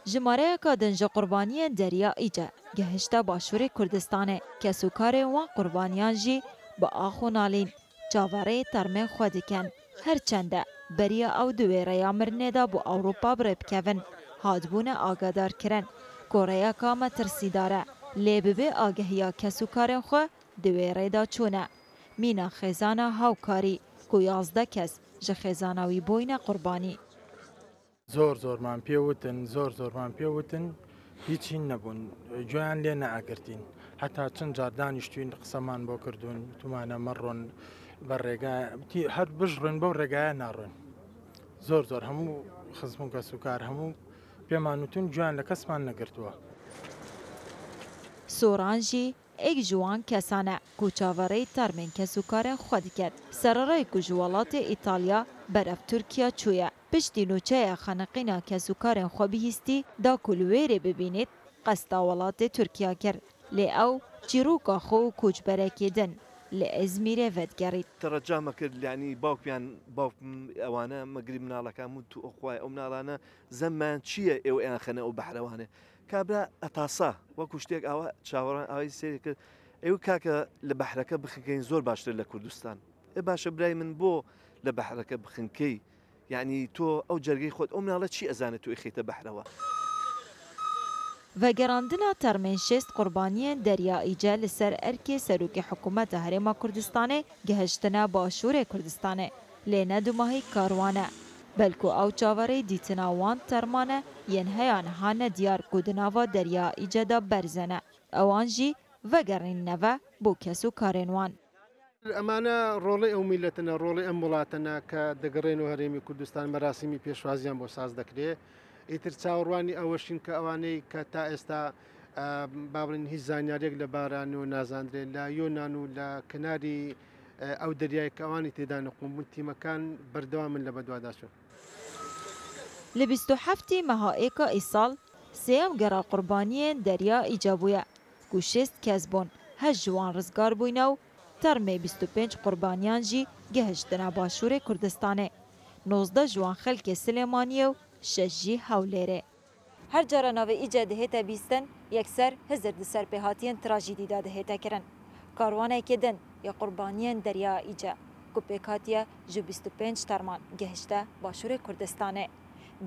جماره که دنج قربانی دریا ایجا گهشتا باشور کردستانه که سوکار وان قربانیان جی با آخو نالین چاواره ترمه خودکن هرچنده بریا او دویره یا مرنه دا بو اوروپا برب کون هادبون آگادار کرن کوریا کام ترسیداره لیبه آگهیا که سوکار خو دویره دا چونه مینا خزانه هاوکاری کو 11 کس جه خزانوی بوین قربانی زۆر مان پێوتن زۆرمان پێوتن هیچی نەبوون گویان لێ نەئاگرتین هەتا چەند جار دانیشتوین قسەمان بۆ کردوون تومانە مەڕۆن بە ڕێگا هەر بژڕن بەو ڕێگایە ناڕۆن زۆر هەموو خزم کە سوکار هەموو پێمان وتون گویان لە کەسمان نەگرتووە سۆرانژی ایک جوان کسانه کوچاوره ترمین کسوکار خود کرد سرارای کجوالات ایتالیا برف ترکیه چویه پشتی نوچه خانقینا کسوکار خوابی هستی دا کلویره ببینید قصداولات ترکیه کرد لی او چیروکا خو کوچ برکیدن لی ازمیره ودگرید ترجع مكر يعني باوك اوانا مغرب نالكا مت اخوي او نالانا زمان شيء او اخنا او بحروانه كابرا اتاسا وكشتيك او تشاوران اي سيك او كاكا لبحركه بخنكين زور باشتر لكردستان باش براي من بو لبحركه بخنكي يعني تو او جرگي خود او نالا شي ازانه تو اخيته بحروا و گراندنا ترمنشست قربانی دریایی جل سر ارکی سروک حکومت هرما کردستانه گهشتنا باشور کردستانه لینه دو ماهی کاروانه بلکو او چاوره دیتنا وان ترمانه ین هیان هانه دیار کودناوا دریایی جدا برزنه اوانجی و گرین نوه بو کسو کارنوان ئەمانە ڕۆڵی ئەو میلەتەنە ڕۆڵی ئەم وڵاتەنە کە دەگەڕێن و هەرێمی کوردستان مەراسیمی پێشوازیان بۆ ساز دەکرێت ئیتر چاوەڕوانی ئەوەشین کە ئەوانەی کە تا ئێستا باڵین هیچ زانیارێک لە باران و نازاندرێت لە یۆناان و لە کناری ئەو دەریای کەوانی تێدا نەقومبوون تیمەکان بەردەوامن لە بەدواداچون ل 27 مەهائێکە ئیساڵ سێم گەڕا قوربانیên derya îcabûye ku şêst kes bûn hej ji wan rizgar bûyne û termê 25 qurbaniyan jî gihiştina Başûrê Kurdistanê 19 ji wan xelkê Silêmaniyê û 6 jî Hewlêrê. Her cara navê îce dihête bîstin yekser hizir di ser pêhatiyên trajîdî de dihête kirin. Karwanekê din ya qurbaniyên derya îce ku pêk hatiye ji 25 terman gihişte Başûrê Kurdistanê.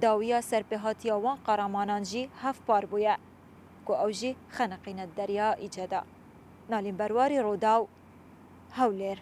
Dawiya serpêhatiya wan qaramanan jî hevpar bûye ku ew jî xeniqîne derya îce de. Nalîn Berwarî Rodaw Hewlêr.